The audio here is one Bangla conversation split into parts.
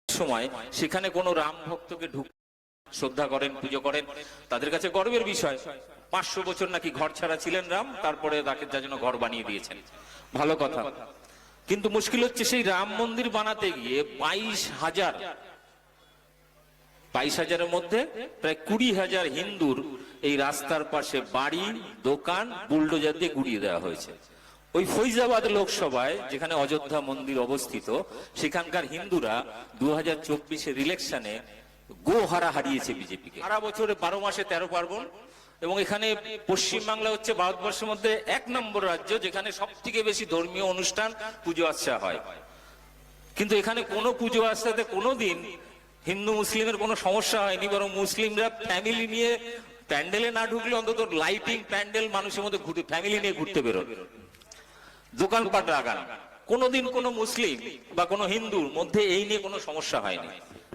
সময় সেখানে কোনো রাম ভক্তকে শ্রদ্ধা করেন, পুজো করেন, তাদের কাছে গর্বের বিষয়। 500 বছর নাকি ঘর ছাড়া ছিলেন রাম, তারপরে তাকে যার জন্য ঘর বানিয়ে দিয়েছেন, ভালো কথা। কিন্তু মুশকিল হচ্ছে সেই রাম মন্দির বানাতে গিয়ে 22,000-এর মধ্যে প্রায় 20,000 হিন্দুর এই রাস্তার পাশে বাড়ি, দোকান বুলডোজার দিয়ে গুড়িয়ে দেওয়া হয়েছে। ওই ফৈজাবাদ লোকসভায় যেখানে অযোধ্যা মন্দির অবস্থিত, সেখানকার হিন্দুরা 2024-এর ইলেকশনে গোহারা হারিয়েছে বিজেপিকে। সারা বছরে 12 মাসে 13 পার্বণ, এবং এখানে পশ্চিমবাংলা হচ্ছে ভারতবর্ষের মধ্যে 1 নম্বর রাজ্য যেখানে সব থেকে বেশি ধর্মীয় অনুষ্ঠান, পুজো আচ্ছা হয়। কিন্তু এখানে কোনো পুজো আচ্ছাতে কোনোদিন হিন্দু মুসলিমের কোনো সমস্যা হয়নি, বরং মুসলিমরা ফ্যামিলি নিয়ে প্যান্ডেলে না ঢুকলে অন্তত লাইটিং প্যান্ডেল মানুষের মধ্যে ঘুরতে, ফ্যামিলি নিয়ে ঘুরতে বেরোন, দোকানপাট লাগান। কোনোদিন কোনো মুসলিম বা কোনো হিন্দুর মধ্যে এই নিয়ে কোনো সমস্যা হয়নি।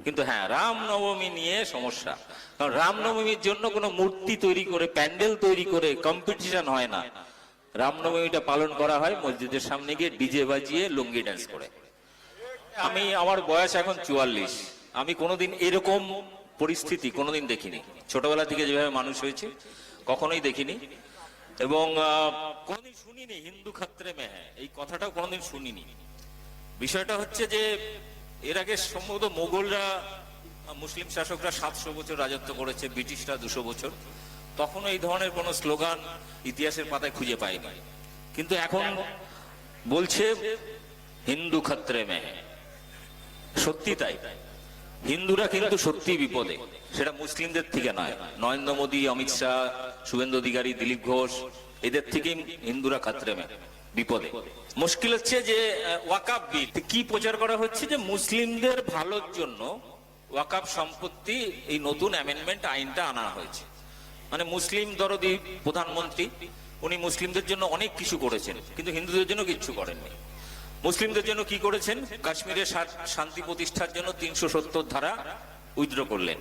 কিন্তু হ্যাঁ, রামনবমী নিয়ে সমস্যা। কারণ রামনবমীর জন্য কোনো মূর্তি তৈরি করে, প্যান্ডেল তৈরি করে কম্পিটিশন হয় না। রামনবমীটা পালন করা হয় মসজিদের সামনে গিয়ে ডিজে বাজিয়ে লুঙ্গি ড্যান্স করে। আমার বয়স এখন 44, আমি কোনোদিন এরকম পরিস্থিতি কোনোদিন দেখিনি। ছোটবেলা থেকে যেভাবে মানুষ হয়েছে কখনোই দেখিনি, এবং কোনোদিন শুনিনি হিন্দু খাত্রে মে হ্যায়, এই কথাটাও কোনোদিন শুনিনি। বিষয়টা হচ্ছে যে এর আগে সম্ভবত মোগলরা, মুসলিম শাসকরা 700 বছর রাজত্ব করেছে, ব্রিটিশরা 200 বছর, তখনও এই ধরনের কোন স্লোগান ইতিহাসের পাতায় খুঁজে পাইনি। কিন্তু এখন বলছে হিন্দু খাত্রে মে হ্যায়। সত্যি তাই, হিন্দুরা কিন্তু সত্যি বিপদে, সেটা মুসলিমদের থেকে নয়। নরেন্দ্র মোদী, অমিত শাহ, শুভেন্দু অধিকারী, দিলীপ ঘোষ, এদের থেকে হিন্দুরা খাত্রে মে বিপদে। মুশকিল হচ্ছে যে ওয়াকাফ বিল কি প্রচার করা হচ্ছে যে মুসলিমদের ভালোর জন্য ওয়াকাফ সম্পত্তি, এই নতুন অ্যামেন্ডমেন্ট আইনটা আনা হয়েছে। মানে মুসলিম দরদি প্রধানমন্ত্রী, উনি মুসলিমদের জন্য অনেক কিছু করেছেন, কিন্তু হিন্দুদের জন্য কিচ্ছু করেননি। মুসলিমদের জন্য কি করেছেন? কাশ্মীরের শান্তি প্রতিষ্ঠার জন্য 370 ধারা উইথড্র করলেন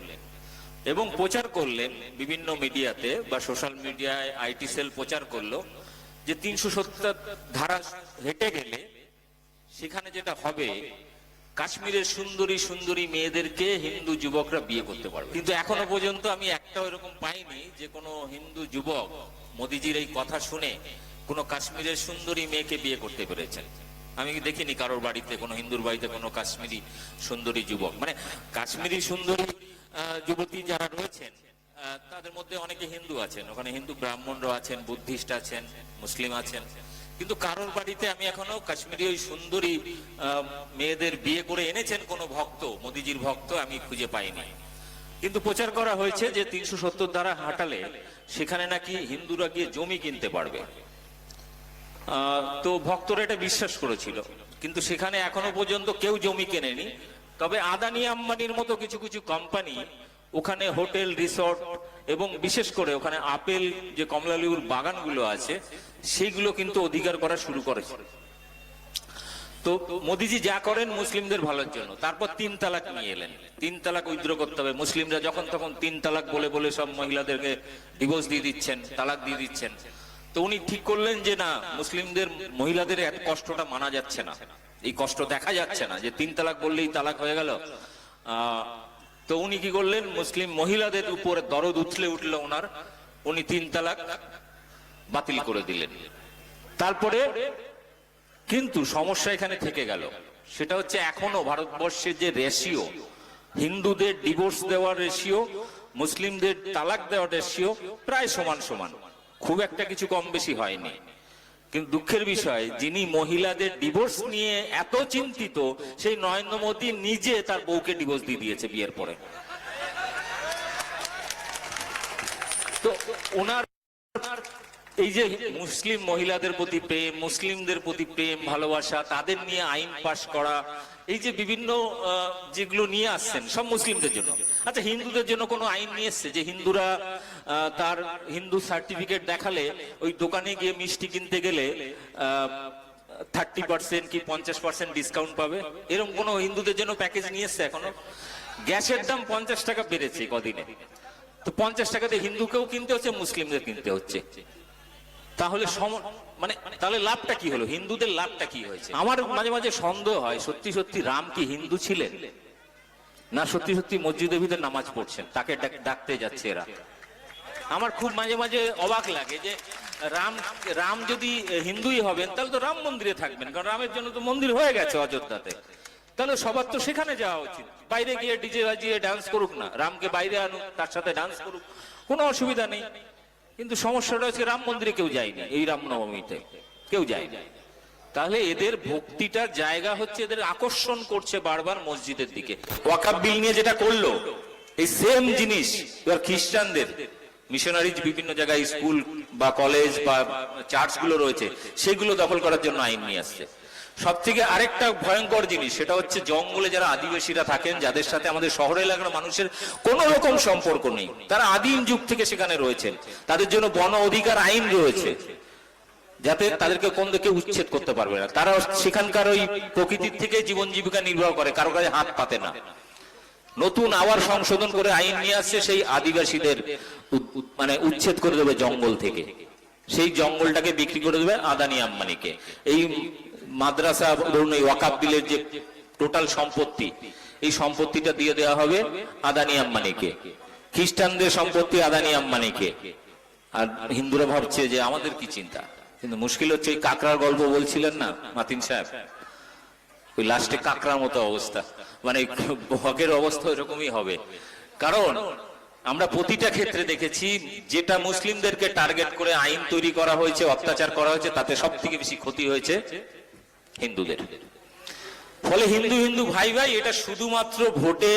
এবং প্রচার করলেন বিভিন্ন মিডিয়াতে বা সোশ্যাল মিডিয়ায়। আইটি সেল প্রচার করলো যে 370 ধারা হেঁটে গেলে সেখানে যেটা হবে, কাশ্মীরের সুন্দরী সুন্দরী মেয়েদেরকে হিন্দু যুবকরা বিয়ে করতে পারবে। কিন্তু এখনো পর্যন্ত আমি একটাও এরকম পাইনি যে কোনো হিন্দু যুবক মোদিজির এই কথা শুনে কোনো কাশ্মীরের সুন্দরী মেয়েকে বিয়ে করতে পেরেছেন। আমি দেখিনি কারোর বাড়িতে, কোনো হিন্দুর বাড়িতে কোনো কাশ্মীরি সুন্দরী যুবক। মানে কাশ্মীরি সুন্দরী যুবতী যারা রয়েছেন তাদের মধ্যে অনেকে হিন্দু আছেন, ওখানে হিন্দু ব্রাহ্মণরা আছেন, বুদ্ধিস্ট আছেন, মুসলিম আছেন, কিন্তু কারোর বাড়িতে আমি এখনো কাশ্মীরি ওই সুন্দরী মেয়েদের বিয়ে করে এনেছেন কোনো ভক্ত, মোদিজির ভক্ত, আমি খুঁজে পাইনি। কিন্তু প্রচার করা হয়েছে যে 370 ধারা হাঁটালে সেখানে নাকি হিন্দুরা গিয়ে জমি কিনতে পারবে। তো ভক্তরা এটা বিশ্বাস করেছিল, কিন্তু সেখানে এখনো পর্যন্ত কেউ জমি কেনেনি। তবে আদানি আম্বানির মতো কিছু কিছু কোম্পানি ওখানে হোটেল, রিসর্ট এবং বিশেষ করে ওখানে আপেল যে কমলালেবুর বাগানগুলো আছে সেইগুলো কিন্তু অধিকার করা শুরু করেছে। তো মোদিজি যা করেন মুসলিমদের ভালোর জন্য। তারপর 3 তালাক নিয়ে এলেন, 3 তালাক উইথড্র করতে হবে। মুসলিমরা যখন তখন 3 তালাক বলে বলে সব মহিলাদেরকে ডিভোর্স দিয়ে দিচ্ছেন, তালাক দিয়ে দিচ্ছেন। তো উনি ঠিক করলেন যে না, মুসলিমদের মহিলাদের এত কষ্টটা মানা যাচ্ছে না, এই কষ্ট দেখা যাচ্ছে না যে 3 তালাক বললেই তালাক হয়ে গেল। তো উনি কি করলেন, মুসলিম মহিলাদের উপরে দরদ উঠলে ওনার, উনি 3 তালাক বাতিল করে দিলেন। তারপরে কিন্তু সমস্যা এখানে থেকে গেল, সেটা হচ্ছে এখনো ভারতবর্ষের যে রেশিও, হিন্দুদের ডিভোর্স দেওয়ার রেশিও, মুসলিমদের তালাক দেওয়ার রেশিও প্রায় সমান সমান, খুব একটা কিছু কম বেশি হয়নি। কিন্তু দুঃখের বিষয়, যিনি মহিলাদের ডিভোর্স নিয়ে এত চিন্তিত, সেই নরেন্দ্র মোদী নিজে তার বউকে ডিভোর্স দিয়ে দিয়েছে বিয়ের পরে। তো ওনার এই যে মুসলিম মহিলাদের প্রতি প্রেম, মুসলিমদের প্রতি প্রেম ভালোবাসা, তাদের নিয়ে আইন পাশ করা, এই যে বিভিন্ন যেগুলো নিয়ে আসছেন সব মুসলিমদের জন্য। আচ্ছা, হিন্দুদের জন্য কোনো আইন নিয়ে এসছে যে হিন্দুরা তার হিন্দু সার্টিফিকেট দেখালে ওই দোকানে গিয়ে মিষ্টি কিনতে গেলে 30% কি 50% ডিসকাউন্ট পাবে? এরকম কোনো হিন্দুদের জন্য প্যাকেজ নিয়ে এসছে এখনো? গ্যাসের দাম 50 টাকা বেড়েছে কদিনে, তো 50 টাকাতে হিন্দুকেও কিনতে হচ্ছে, মুসলিমদের কিনতে হচ্ছে। তাহলে তাহলে লাভটা কি হলো? হিন্দুদের লাভটা কি হয়েছে? আমার মাঝে মাঝে সন্দেহ হয়, সত্যি সত্যি রাম কি হিন্দু ছিলেন? না সত্যি সত্যি মসজিদের ভিতরে নামাজ পড়ছেন, তাকে ডাকতে যাচ্ছে এরা। আমার খুব মাঝে মাঝে অবাক লাগে যে রাম যদি হিন্দুই হবেন তাহলে তো রাম মন্দিরে থাকবেন, কারণ রামের জন্য তো মন্দির হয়ে গেছে অযোধ্যাতে। তাহলে সবার তো সেখানে যাওয়া উচিত, বাইরে গিয়ে ডিজে বাজিয়ে ডান্স করুক না, রামকে বাইরে আনুক, তার সাথে ডান্স করুক, কোনো অসুবিধা নেই। কিন্তু সমস্যাটা হচ্ছে রাম মন্দিরে কেউ যায়নি, এই রামনবমীতে কেউ যায়নি। তাহলে এদের ভক্তিটার জায়গা হচ্ছে, এদের আকর্ষণ করছে বারবার মসজিদের দিকে। ওয়াকাফ বিল নিয়ে যেটা করলো, এই সেম জিনিস এবার খ্রিস্টানদের মিশনারিজ বিভিন্ন জায়গায় স্কুল বা কলেজ বা চার্চ গুলো রয়েছে, সেগুলো দখল করার জন্য আইন নিয়ে আসছে। সব থেকে আরেকটা ভয়ঙ্কর জিনিস, সেটা হচ্ছে জঙ্গলে যারা আদিবাসীরা থাকেন, যাদের সাথে আমাদের শহর এলাকার মানুষের কোন রকম সম্পর্ক নেই, তারা আদিম যুগ থেকে সেখানে রয়েছেন, তাদের জন্য বন অধিকার আইন রয়েছে, যাতে তাদেরকে কোন দিকে উচ্ছেদ করতে পারবে না। তারা সেখানকার ওই প্রকৃতির থেকে জীবন জীবিকা নির্বাহ করে, কারো কাছে হাত পাতে না। নতুন আবার সংশোধন করে আইন নিয়ে আসছে, সেই আদিবাসীদের মানে উচ্ছেদ করে দেবে জঙ্গল থেকে, সেই জঙ্গলটাকে বিক্রি করে দেবে আদানি আম্বানিকে। এই মাদ্রাসা ধরুন, এই ওয়াকাফ বিলের যে টোটাল সম্পত্তি, এই সম্পত্তিটা দিয়ে দেওয়া হবে আদানি আম্বানিকে। খ্রিস্টানদের সম্পত্তি আদানি আম্বানিকে, আর হিন্দুরা ভাবছে যে আমাদের কি চিন্তা। কিন্তু মুশকিল হচ্ছে, এই কাকড়ার গল্প বলছিলেন না মাতিন সাহেব, ওই লাস্টে কাকড়ার মতো অবস্থা, মানে হকের অবস্থা এরকমই হবে। কারণ আমরা প্রতিটা ক্ষেত্রে দেখেছি, যেটা মুসলিমদেরকে টার্গেট করে আইন তৈরি করা হয়েছে, অত্যাচার করা হয়েছে, তাতে সব থেকে বেশি ক্ষতি হয়েছে হিন্দুদের। ফলে হিন্দু হিন্দু ভাই ভাই, এটা শুধুমাত্র ভোটে,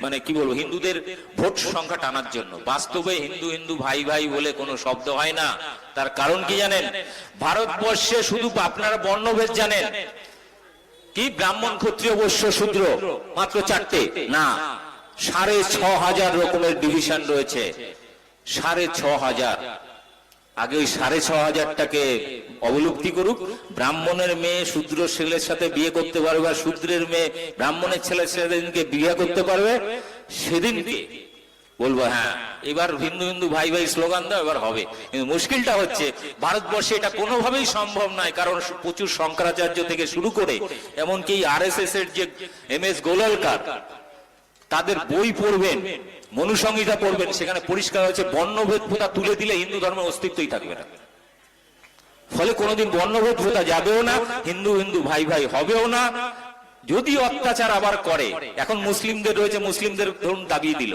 মানে কি বলবো, হিন্দুদের ভোট সংখ্যা টানার জন্য। বাস্তবে হিন্দু হিন্দু ভাই ভাই বলে কোনো শব্দ হয় না। তার কারণ কি জানেন? ভারতবর্ষে শুধু আপনারা বর্ণভেদ জানেন কি, ব্রাহ্মণ ক্ষত্রিয় বৈশ্য শূদ্র মাত্র 4টে না, 6,500 রকমের ডিভিশন রয়েছে, 6,500। আগে ওই 6,500টাকে অবলুপ্তি করুক, ব্রাহ্মণের মেয়ে শূদ্র ছেলের সাথে বিয়ে করতে পারবে, আর শূদ্রের মেয়ে ব্রাহ্মণের ছেলের সাথে বিয়ে করতে পারবে, সেদিনকে বলবো হ্যাঁ এবার হিন্দু হিন্দু ভাই ভাই স্লোগান দাও, এবার হবে। কিন্তু মুশকিলটা হচ্ছে, ভারতবর্ষে এটা কোনোভাবেই সম্ভব নয়, কারণ প্রচুর শঙ্করাচার্য থেকে শুরু করে এমনকি RSS এর যে MS গোলালকার, তাদের বই পড়বেন, মনুসংহিতা পড়বেন, সেখানে পরিষ্কার হয়েছে বর্ণভেদ প্রথা তুলে দিলে হিন্দু ধর্মের অস্তিত্বই থাকবে না। ফলে কোনোদিন বর্ণভেদ প্রথা যাবেও না, হিন্দু হিন্দু ভাই ভাই হবেও না। যদি অত্যাচার আবার করে, এখন মুসলিমদের রয়েছে, মুসলিমদের ধরুন দাবিয়ে দিল,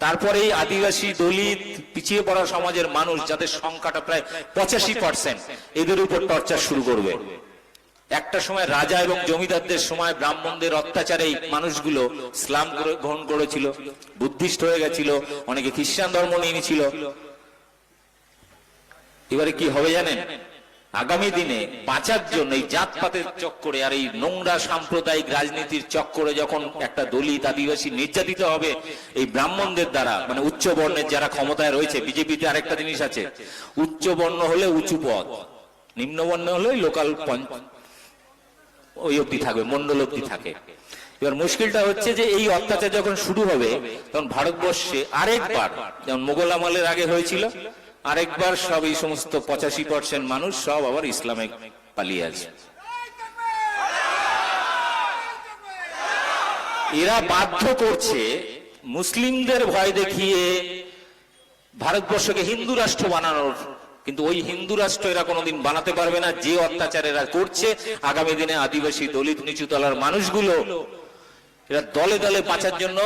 তারপরে এই আদিবাসী দলিত পিছিয়ে পড়া সমাজের মানুষ, যাদের সংখ্যাটা প্রায় 85%, এদের উপর টর্চার শুরু করবে। একটা সময় রাজা এবং জমিদারদের সময় ব্রাহ্মণদের অত্যাচারে এই মানুষগুলো ইসলাম গ্রহণ করেছিল, বুদ্ধিস্ট হয়ে গেছিল, অনেকে খ্রিস্টান ধর্ম নিয়ে নিয়েছিল। এবারে কি হবে জানেন? আগামী দিনে বাঁচার জন্য এই জাতপাতের চক্করে আর এই নোংরা সাম্প্রদায়িক রাজনীতির চক্করে যখন একটা দলিত আদিবাসী নির্যাতিত হবে এই ব্রাহ্মণদের দ্বারা, মানে উচ্চ বর্ণের যারা ক্ষমতায় রয়েছে, বিজেপিতে আরেকটা জিনিস আছে, উচ্চ বর্ণ হলে উঁচু পদ, নিম্ন বর্ণ হলে লোকাল ওই অব্দি থাকবে, মন্ডল অব্দি থাকে। এবার মুশকিলটা হচ্ছে যে এই অত্যাচার যখন শুরু হবে, তখন ভারতবর্ষে আরেকবার, যেমন মোগল আমলের আগে হয়েছিল, আরেকবার সব এই সমস্ত 85% মানুষ সব আবার ইসলামে পালিয়ে আসবে। এরা বাধ্য করছে মুসলিমদের ভয় দেখিয়ে ভারতবর্ষকে হিন্দু রাষ্ট্র বানানোর, কিন্তু ওই হিন্দু রাষ্ট্র এরা কোনোদিন বানাতে পারবে না। যে অত্যাচার এরা করছে, আগামী দিনে আদিবাসী দলিত নিচুতলার মানুষগুলো এরা দলে দলে বাঁচার জন্য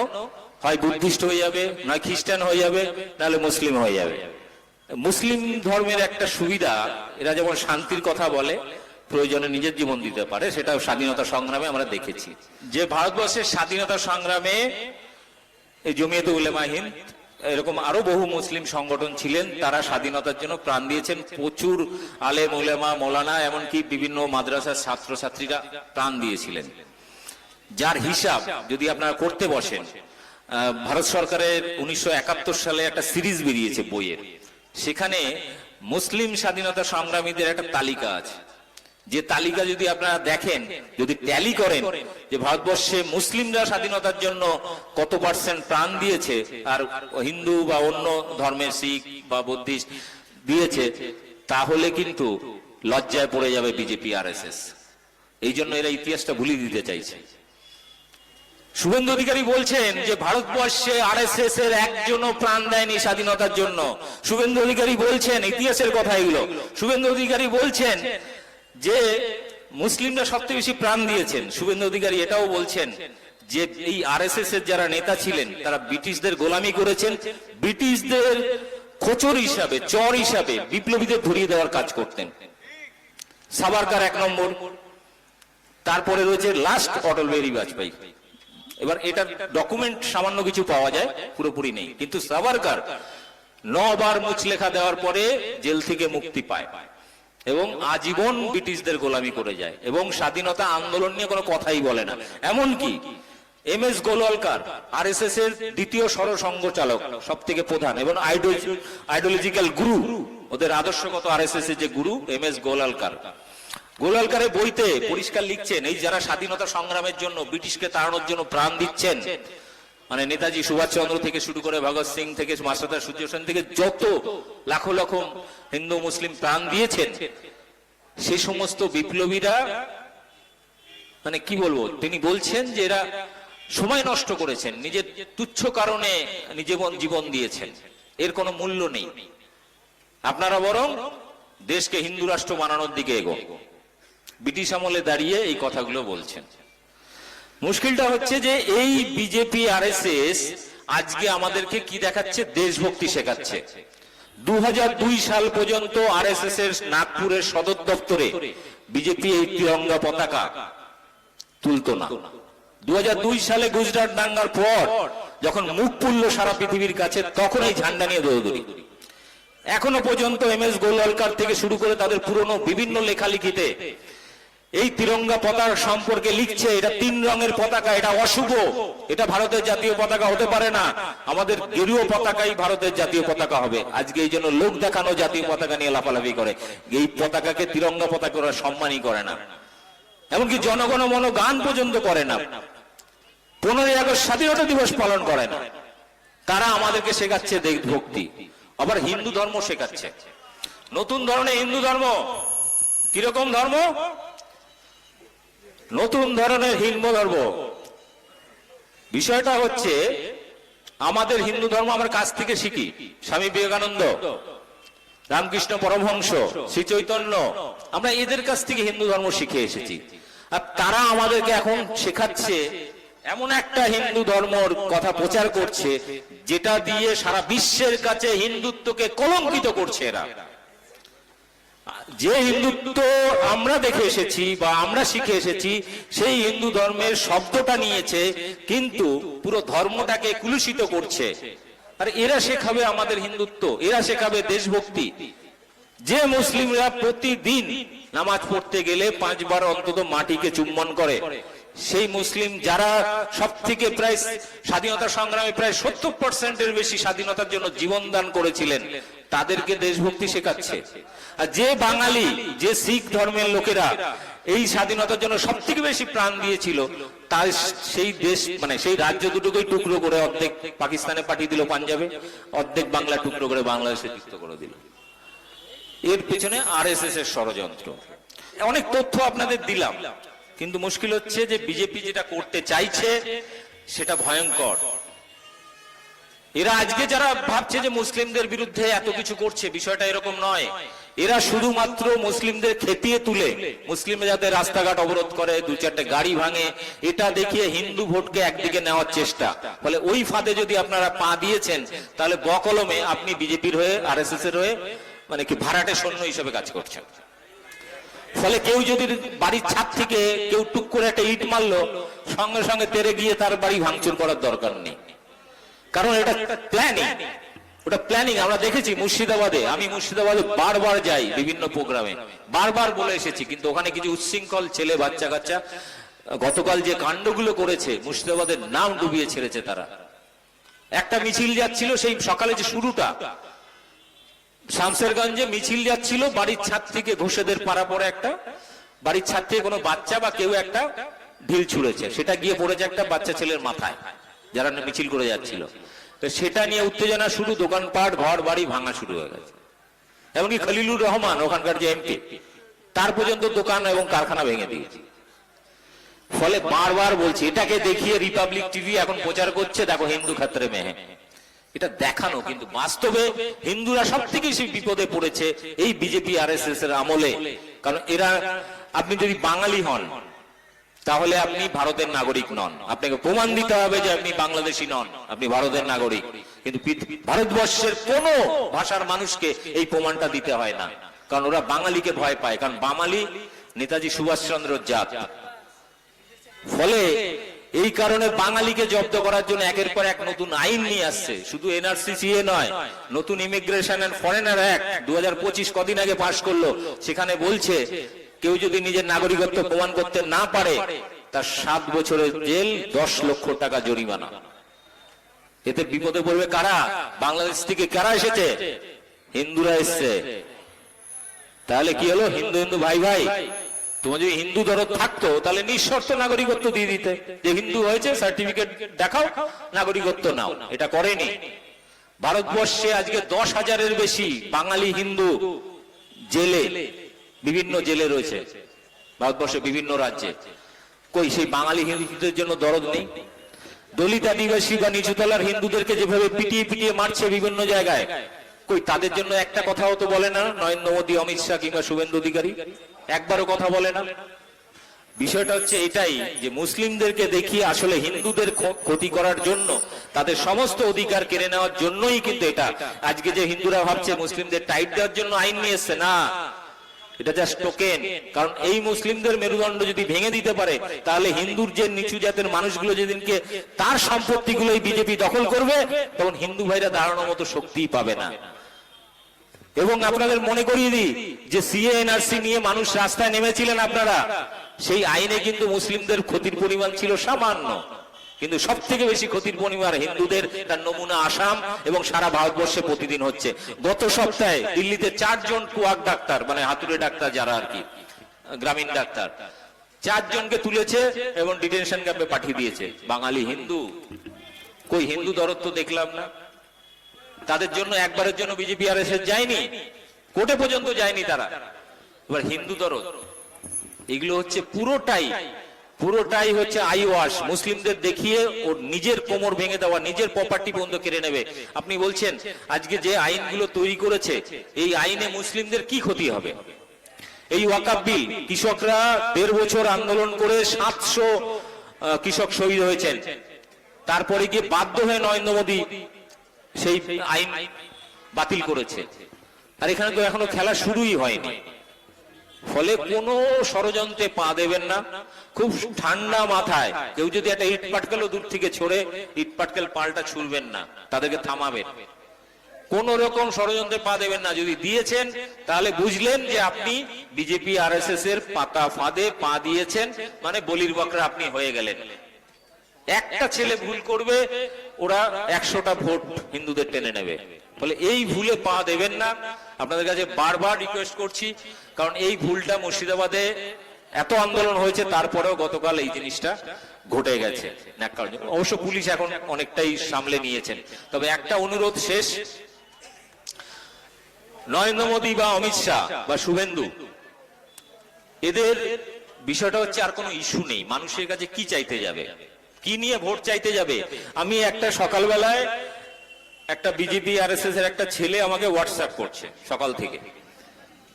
হয় বুদ্ধিস্ট হয়ে যাবে, নয় খ্রিস্টান হয়ে যাবে, নাহলে মুসলিম হয়ে যাবে। মুসলিম ধর্মের একটা সুবিধা, এরা যেমন শান্তির কথা বলে, প্রয়োজনে নিজের জীবন দিতে পারে, সেটা স্বাধীনতা সংগ্রামে আমরা দেখেছি। যে ভারতবর্ষের স্বাধীনতা সংগ্রামে এই জমিয়তে উলেমা হিন্দ, এরকম আরো বহু মুসলিম সংগঠন ছিলেন, তারা স্বাধীনতার জন্য প্রাণ দিয়েছেন। প্রচুর আলেম উলেমা মৌলানা, এমনকি বিভিন্ন মাদ্রাসার ছাত্রছাত্রীরা প্রাণ দিয়েছিলেন। যার হিসাব যদি আপনারা করতে বসেন, ভারত সরকারের 1971 সালে একটা সিরিজ বেরিয়েছে বইয়ের, সেখানে মুসলিম স্বাধীনতা সংগ্রামীদের একটা তালিকা আছে। যে তালিকা যদি আপনারা দেখেন, যদি ট্যালি করেন যে ভারতবর্ষে মুসলিমরা স্বাধীনতার জন্য কত % প্রাণ দিয়েছে, আর হিন্দু বা অন্য ধর্মের শিখ বা বুদ্ধিস্ট দিয়েছে, তাহলে কিন্তু লজ্জায় পড়ে যাবে বিজেপি RSS। এই জন্য এরা ইতিহাসটা ভুলিয়ে দিতে চাইছে। শুভেন্দু অধিকারী বলছেন যে ভারতবর্ষে আরএসএস এর একজনও প্রাণ দেয়নি স্বাধীনতার জন্য। শুভেন্দু অধিকারী বলছেন, ইতিহাসের কথা এগুলো, শুভেন্দু অধিকারী বলছেন যে মুসলিমরা সবচেয়ে বেশি প্রাণ দিয়েছেন। শুভেন্দু অধিকারী এটাও বলছেন যে এই আরএসএস এর যারা নেতা ছিলেন তারা ব্রিটিশদের গোলামি করেছেন, ব্রিটিশদের খোঁচর হিসাবে, চর হিসাবে বিপ্লবীদের ধরিয়ে দেওয়ার কাজ করতেন। সাভারকার 1 নম্বর, তারপরে রয়েছে লাস্ট অটল বিহারী বাজপেয়ী। এবার এটার ডকুমেন্ট সামান্য কিছু পাওয়া যায়, পুরোপুরি নেই, কিন্তু সাভারকার 9 বার মুচলেখা দেওয়ার পরে জেল থেকে মুক্তি পায় এবং আজীবন ব্রিটিশদের গোলামি করে যায় এবং স্বাধীনতা আন্দোলন নিয়ে কোনো কথাই বলে না। এমনকি এমএস গোলওয়ালকার আরএসএস এর দ্বিতীয় সরসংঘ চালক, সব থেকে প্রধান এবং আইডিওলজিক্যাল গুরু, ওদের আদর্শগত আরএসএস এর যে গুরু এমএস গোলওয়ালকারের বইতে পরিষ্কার লিখছেন, এই যারা স্বাধীনতা সংগ্রামের জন্য ব্রিটিশকে তাড়ানোর জন্য প্রাণ দিচ্ছেন, মানে নেতাজি সুভাষচন্দ্র থেকে শুরু করে ভগৎ সিং থেকে মাস্টারদা সূর্য সেন থেকে যত লাখো লাখো হিন্দু মুসলিম প্রাণ দিয়েছেন, সেই সমস্ত বিপ্লবীরা মানে কি বলবো, তিনি বলছেন যে এরা সময় নষ্ট করেছেন, নিজের তুচ্ছ কারণে জীবন দিয়েছেন, এর কোনো মূল্য নেই। আপনারা বরং দেশকে হিন্দু রাষ্ট্র বানানোর দিকে এগো। ব্রিটিশ আমলে দাঁড়িয়ে এই কথাগুলো বলছেন। মুশকিলটা হচ্ছে যে এই বিজেপি আরএসএস আজকে আমাদেরকে কি দেখাচ্ছে, দেশভক্তি শেখাচ্ছে। 2002 সাল পর্যন্ত আরএসএস এর নাগপুরের সদর দপ্তরে বিজেপি এই তিরঙ্গা পতাকা তুলতো না। 2002 সালে গুজরাট দাঙ্গার পর যখন মুখ পুড়ল সারা পৃথিবীর কাছে, তখন এই ঝান্ডা নিয়ে দৌড়দৌড়ি। এখনো পর্যন্ত এমএস গোলওয়ালকার থেকে শুরু করে তাদের পুরনো বিভিন্ন লেখালেখিতে এই তিরঙ্গা পতাকা সম্পর্কে লিখছে, এটা 3 রঙের পতাকা, এটা অশুভ, এটা ভারতের জাতীয় পতাকা হতে পারে না, আমাদের গেরুয়া পতাকাই ভারতের জাতীয় পতাকা হবে। আজকে এই জন্য লোক দেখানো জাতীয় পতাকা নিয়ে লাফালাফি করে, এই পতাকাকে তিরঙ্গা পতাকা ওরা সম্মানই করে না, এমনকি জনগণ মন গান পর্যন্ত করে না, 15ই আগস্ট স্বাধীনতা দিবস পালন করে না। তারা আমাদেরকে শেখাচ্ছে দেশভক্তি, আবার হিন্দু ধর্ম শেখাচ্ছে, নতুন ধরনের হিন্দু ধর্ম। কিরকম ধর্ম? নতুন ধরনের হিন্দু ধর্ম। বিষয়টা হচ্ছে আমাদের হিন্দু ধর্ম আমরা কাছ থেকে শিখি, স্বামী বিবেকানন্দ, রামকৃষ্ণ পরমহংস, শ্রী চৈতন্য, আমরা এদের কাছ থেকে হিন্দু ধর্ম শিখে এসেছি। আর তারা আমাদেরকে এখন শেখাচ্ছে এমন একটা হিন্দু ধর্মর কথা প্রচার করছে যেটা দিয়ে সারা বিশ্বের কাছে হিন্দুত্বকে কলঙ্কিত করছে। এরা যে হিন্দুত্ব আমরা দেখে এসেছি বা আমরা শিখে এসেছি, সেই হিন্দু ধর্মের শব্দটা নিয়েছে, কিন্তু পুরো ধর্মটাকে কুলুষিত করছে। আর এরা শেখাবে আমাদের হিন্দুত্ব, এরা শেখাবে দেশভক্তি। যে মুসলিমরা প্রতিদিন নামাজ পড়তে গেলে 5 বার অন্তত মাটিকে চুম্বন করে, সেই মুসলিম যারা সব থেকে প্রায় স্বাধীনতা সংগ্রামে প্রায় 70% বেশি স্বাধীনতার জন্য জীবন দান করেছিলেন, তাদেরকে দেশভক্তি শেখাচ্ছে। আর যে বাঙালি, যে শিখ ধর্মের লোকেরা এই স্বাধীনতার জন্য সব থেকে বেশি প্রাণ দিয়েছিল, তার সেই দেশ মানে সেই রাজ্য দুটোকেই টুকরো করে অর্ধেক পাকিস্তানে পাঠিয়ে দিল পাঞ্জাবে, অর্ধেক বাংলা টুকরো করে বাংলাদেশে যুক্ত করে দিল। এর পেছনে আরএসএস এর ষড়যন্ত্র। অনেক তথ্য আপনাদের দিলাম, কিন্তু মুশকিল হচ্ছে যে বিজেপি যেটা করতে চাইছে সেটা ভয়ঙ্কর। এরা আজকে যারা ভাবছে যে মুসলিমদের বিরুদ্ধে এত কিছু করছে, বিষয়টা এরকম নয়। এরা শুধুমাত্র মুসলিমদের খেপিয়ে তুলে, মুসলিমরা যাতে রাস্তাঘাট অবরোধ করে, 2-4টে গাড়ি ভাঙে, এটা দেখিয়ে হিন্দু ভোটকে একদিকে নেওয়ার চেষ্টা। ফলে ওই ফাঁদে যদি আপনারা পা দিয়েছেন, তাহলে বকলমে আপনি বিজেপির হয়ে, আরএসএস এর হয়ে মানে কি ভাড়াটে সৈন্য হিসেবে কাজ করছেন। ফলে কেউ যদি বাড়ির ছাদ থেকে কেউ টুক করে একটা ইট মারলো, সঙ্গে সঙ্গে তেরে গিয়ে তার বাড়ি ভাঙচুর করার দরকার নেই, কারণ এটা প্ল্যানিং। ওটা প্ল্যানিং আমরা দেখেছি মুর্শিদাবাদে। আমি মুর্শিদাবাদে বারবার যাই বিভিন্ন প্রোগ্রামে, বারবার বলে এসেছি, কিন্তু ওখানে কিছু উচ্ছৃঙ্খল ছেলে বাচ্চা কাচ্চা গতকাল যে কাণ্ডগুলো করেছে, মুর্শিদাবাদের নাম ডুবিয়ে ছেড়েছে তারা। একটা মিছিল যাচ্ছিল, সেই সকালে যে শুরুটা, শামসেরগঞ্জে মিছিল যাচ্ছিল, বাড়ির ছাদ থেকে ঘোষেদের পাড়া পরে একটা বাড়ির ছাদ থেকে কোনো বাচ্চা বা কেউ একটা ঢিল ছুঁড়েছে, সেটা গিয়ে পড়েছে একটা বাচ্চা ছেলের মাথায়, যারা মিছিল করে যাচ্ছিল। সেটা নিয়ে উত্তেজনা শুরু, দোকানপাট ঘর বাড়ি ভাঙা শুরু হয়ে গেছে। এমনকি খলিলুর রহমান ওখানকার যে এমপি, তার পর্যন্ত দোকান এবং কারখানা ভেঙে দিয়েছে। ফলে বারবার বলছি, এটাকে দেখিয়ে রিপাবলিক টিভি এখন প্রচার করছে, দেখো হিন্দু খাতরে মেহে, এটা দেখানো, কিন্তু বাস্তবে হিন্দুরা সব থেকে বেশি বিপদে পড়েছে এই বিজেপি আরএসএস এর আমলে। কারণ এরা, আপনি যদি বাঙালি হন তাহলে আপনি ভারতের নাগরিক নন, আপনাকে প্রমাণ দিতে হবে যে আপনি বাংলাদেশি নন, আপনি ভারতের নাগরিক। কিন্তু ভারতবর্ষের কোন ভাষার মানুষকে এই প্রমাণটা দিতে হয় না, কারণ ওরা বাঙালিকে ভয় পায়, কারণ বাঙালি নেতাজি সুভাষচন্দ্র জাত। ফলে এই কারণে বাঙালিকে জব্দ করার জন্য একের পর এক নতুন আইন নিয়ে আসছে। শুধু এনআরসি সিএ নয়, নতুন ইমিগ্রেশন এন্ড ফরেনার অ্যাক্ট 2025 কদিন আগে পাশ করলো। সেখানে বলছে কেউ যদি নিজের নাগরিকত্ব প্রমাণ করতে না পারে তার 7 বছরের জেল, 10 লক্ষ টাকা জরিমানা। এতে বিপদে পড়বে কারা? বাংলাদেশ থেকে কারা এসেছে? হিন্দুরা এসছে। তাহলে কি হলো? হিন্দু হিন্দু ভাই ভাই। তোমার যদি হিন্দু দরদ থাকতো তাহলে নিঃশর্ত নাগরিকত্ব দিয়ে দিতে, যে হিন্দু হয়েছে সার্টিফিকেট দেখাও, নাগরিকত্ব নাও। এটা করেনি। ভারতবর্ষে আজকে 10,000-এর বেশি বাঙালি হিন্দু জেলে, বিভিন্ন জেলে রয়েছে ভারতবর্ষে বিভিন্ন রাজ্যে। কই সেই বাঙালি হিন্দুদের জন্য দরদ নেই? দলিত আদিবাসী বা নিচুতলার হিন্দুদেরকে যেভাবে পিটিয়ে পিটিয়ে মারছে বিভিন্ন জায়গায়, কই তাদের জন্য একটা কথাও তো বলে না নরেন্দ্র মোদী, অমিত শাহ কিংবা শুভেন্দু অধিকারী? একবারও কথা বলে না। বিষয়টা হচ্ছে এটাই যে মুসলিমদেরকে দেখিয়ে আসলে হিন্দুদের ক্ষতি করার জন্য, তাদের সমস্ত অধিকার কেড়ে নেওয়ার জন্যই কিন্তু এটা। আজকে যে হিন্দুরা ভাবছে মুসলিমদের টাইট দেওয়ার জন্য আইন নিয়ে এসছে, না, এটা জাস্ট টোকেন। কারণ এই মুসলিমদের মেরুদণ্ড যদি ভেঙে দিতে পারে তাহলে হিন্দুর যে নিচু জাতের মানুষগুলো যেদিনকে তার সম্পত্তিগুলোই বিজেপি দখল করবে, তখন হিন্দু ভাইরা দাঁড়ানোর মতো শক্তিই পাবে না। এবং আপনাদের মনে করিয়ে দিই যে সিএ এনআরসি নিয়ে মানুষ রাস্তায় নেমেছিলেন আপনারা, সেই আইনে কিন্তু মুসলিমদের ক্ষতির পরিমাণ ছিল সামান্য, কিন্তু সব থেকে বেশি ক্ষতির পরিমাণ হিন্দুদের। তার নমুনা আসাম এবং সারা ভারতবর্ষে প্রতিদিন হচ্ছে। গত সপ্তাহে দিল্লিতে 4 জন কুয়াক ডাক্তার, মানে হাতুড়ে ডাক্তার যারা আর কি, গ্রামীণ ডাক্তার, 4 জনকে তুলেছে এবং ডিটেনশন ক্যাম্পে পাঠিয়ে দিয়েছে। বাঙালি হিন্দু, কই হিন্দু দরদ তো দেখলাম না। তাদের জন্য একবারের জন্য বিজেপি আরএসএস যায়নি, কোর্টে পর্যন্ত যায়নি তারা। এবার হিন্দু দরদ, এগুলো হচ্ছে পুরোটাই হচ্ছে আই ওয়াশ। মুসলিমদের দেখিয়ে ওর নিজের কোমর ভেঙে দেওয়া, নিজের প্রপার্টি বন্ধ কেড়ে নেবে। আপনি বলছেন আজকে যে আইনগুলো তৈরি করেছে, এই আইনে মুসলিমদের কি ক্ষতি হবে? এই ওয়াকাফ বিল, কৃষকরা 1.5 বছর আন্দোলন করে 700 কৃষক শহীদ হয়েছেন। তারপরে গিয়ে বাধ্য হয়ে নরেন্দ্র মোদী সেই আইন বাতিল করেছে। আর এখানে তো এখনো খেলা শুরুই হয়নি। ফলে কোনো ষড়যন্ত্রে পা দেবেন না। খুব ঠান্ডা মাথায় কেউ যদি একটা ইট পাটকেলও দূর থেকে ছড়ে, ইট পাটকেল পাল্টা ছুড়বেন না, তাদেরকে থামাবেন। কোন রকম ষড়যন্ত্রে পা দেবেন না। যদি দিয়েছেন তাহলে বুঝলেন যে আপনি বিজেপি আরএসএস এর পাতা ফাঁদে পা দিয়েছেন, মানে বলির বকরা আপনি হয়ে গেলেন। একটা ছেলে ভুল করবে, ওরা 100টা ভোট হিন্দুদের টেনে নেবে। ফলে এই ভুলে পা দেবেন না, আপনাদের কাছে বারবার রিকোয়েস্ট করছি। কারণ এই ভুলটা মুর্শিদাবাদে এত আন্দোলন হয়েছে, তারপরেও গতকাল এই জিনিসটা ঘটে গেছে। অবশ্য পুলিশ এখন অনেকটাই সামলে নিয়েছেন। তবে একটা অনুরোধ শেষ, নরেন্দ্র মোদী বা অমিত শাহ বা শুভেন্দু, এদের বিষয়টা হচ্ছে আর কোনো ইস্যু নেই। মানুষের কাছে কি চাইতে যাবে, কি নিয়ে ভোট চাইতে যাবে? আমি একটা সকালবেলায় একটা বিজেপি আরএসএস এর একটা ছেলে আমাকে হোয়াটসঅ্যাপ করছে সকাল থেকে,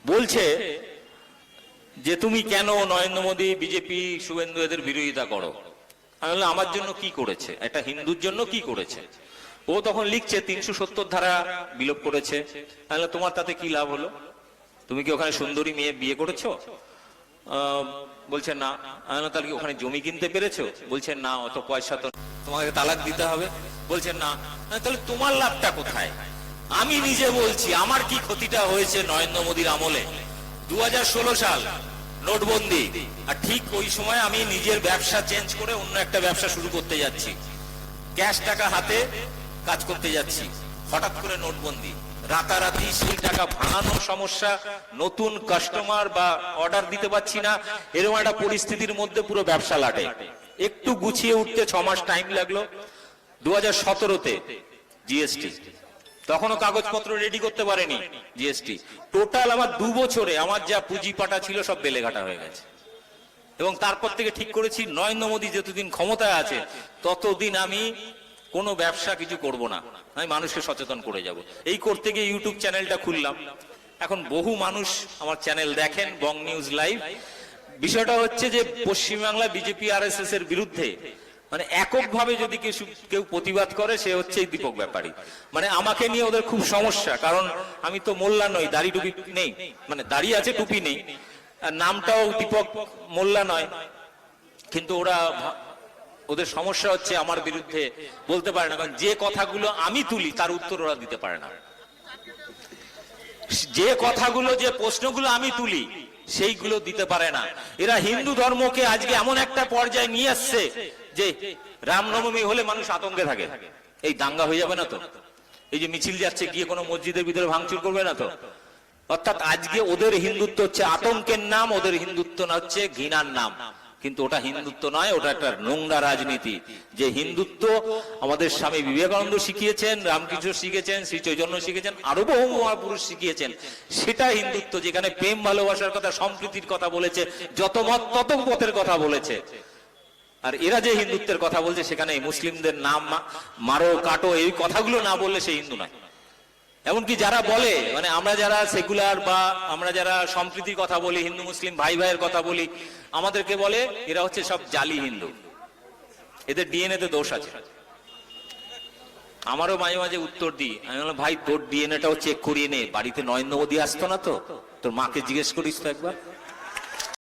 বলছে যে তুমি কেন নরেন্দ্র মোদী, বিজেপি, শুভেন্দু এদের বিরোধিতা করো? আমি বললাম আমার জন্য কি করেছে, একটা হিন্দুর জন্য কি করেছে? ও তখন লিখছে 370 ধারা বিলোপ করেছে। তাহলে তোমার তাতে কি লাভ হলো? তুমি কি ওখানে সুন্দরী মেয়ে বিয়ে করেছো? বলছে না। তাহলে কি ওখানে জমি কিনতে পেরেছো? বলছে না, অত পয়সা তো, তোমাকে তালাক দিতে হবে। বলছে না। তাহলে তোমার লাভটা কোথায়? আমি নিজে বলছি আমার কি ক্ষতিটা হয়েছে নরেন্দ্র মোদীর আমলে। 2016 সাল নোটবন্দি, আর ঠিক ওই সময় আমি নিজের ব্যবসা চেঞ্জ করে অন্য একটা ব্যবসা শুরু করতে যাচ্ছি, ক্যাশ টাকা হাতে কাজ করতে যাচ্ছি, হঠাৎ করে নোটবন্দি, রাতারাতি সেই টাকা ভাঙানো সমস্যা, নতুন কাস্টমার বা অর্ডার দিতে পারছি না, এরকম একটা পরিস্থিতির মধ্যে পুরো ব্যবসা লাটে। একটু গুছিয়ে উঠতে 6 মাস টাইম লাগলো। 2017-তে জিএসটি, তখনও কাগজপত্র রেডি করতে পারেনি জিএসটি। টোটাল আমার 2 বছরে আমার যা পুঁজি পাটা ছিল সব বেলেঘাটা হয়ে গেছে। এবং তারপর থেকে ঠিক করেছি নরেন্দ্র মোদী যতদিন ক্ষমতায় আছে ততদিন আমি কোনো ব্যবসা কিছু করব না, আমি মানুষকে সচেতন করে যাব। এই করতে গিয়ে ইউটিউব চ্যানেলটা খুললাম, এখন বহু মানুষ আমার চ্যানেল দেখেন, বং নিউজ লাইভ। বিষয়টা হচ্ছে যে পশ্চিমবাংলা বিজেপি RSS এর বিরুদ্ধে মানে এককভাবে যদি কেউ প্রতিবাদ করে সে হচ্ছে এই দীপক ব্যাপারী। মানে আমাকে নিয়ে ওদের খুব সমস্যা, কারণ আমি তো মোল্লা নই, দাড়ি টুপি নেই, মানে দাড়ি আছে টুপি নেই, আর নামটাও দীপক মোল্লা নয়, কিন্তু ওদের সমস্যা হচ্ছে আমার বিরুদ্ধে বলতে পারে না, কারণ যে কথাগুলো আমি তুলি তার উত্তর ওরা দিতে পারে না। যে কথাগুলো, যে প্রশ্নগুলো আমি তুলি সেইগুলো দিতে পারে না। এরা হিন্দু ধর্মকে আজকে এমন একটা পর্যায়ে নিয়ে আসছে যে রামনবমী হলে মানুষ আতঙ্কে থাকে, এই দাঙ্গা হয়ে যাবে না তো, এই যে মিছিল যাচ্ছে গিয়ে কোনো মসজিদের ভিতরে ভাঙচুর করবে না তো। অর্থাৎ আজকে ওদের হিন্দুত্ব হচ্ছে আতঙ্কের নাম, ওদের হিন্দুত্ব না হচ্ছে ঘৃণার নাম। কিন্তু ওটা হিন্দুত্ব নয়, ওটা একটা নোংরা রাজনীতি। যে হিন্দুত্ব আমাদের স্বামী বিবেকানন্দ শিখিয়েছেন, রামকৃষ্ণ শিখেছেন, শ্রী চৈতন্য শিখেছেন, আরো বহু মহাপুরুষ শিখিয়েছেন, সেটা হিন্দুত্ব, যেখানে প্রেম ভালোবাসার কথা, সম্প্রীতির কথা বলেছে, যত মত তত পথের কথা বলেছে। আর এরা যে হিন্দুত্বের কথা বলছে সেখানে মুসলিমদের নাম মারো কাটো এই কথাগুলো না বললে সে হিন্দু নয়। এমনকি যারা বলে, মানে আমরা যারা সেকুলার বা আমরা যারা সম্প্রীতির কথা বলি, হিন্দু মুসলিম ভাই ভাইয়ের কথা বলি, আমাদেরকে বলে এরা হচ্ছে সব জালি হিন্দু, এদের ডিএনএ তে দোষ আছে। আমারও মাঝে মাঝে উত্তর দিই, আমি বললাম ভাই তোর ডিএনএটাও চেক করিয়ে নে, বাড়িতে নরেন্দ্র মোদী আসতো না তো, তোর মাকে জিজ্ঞেস করিস তো একবার।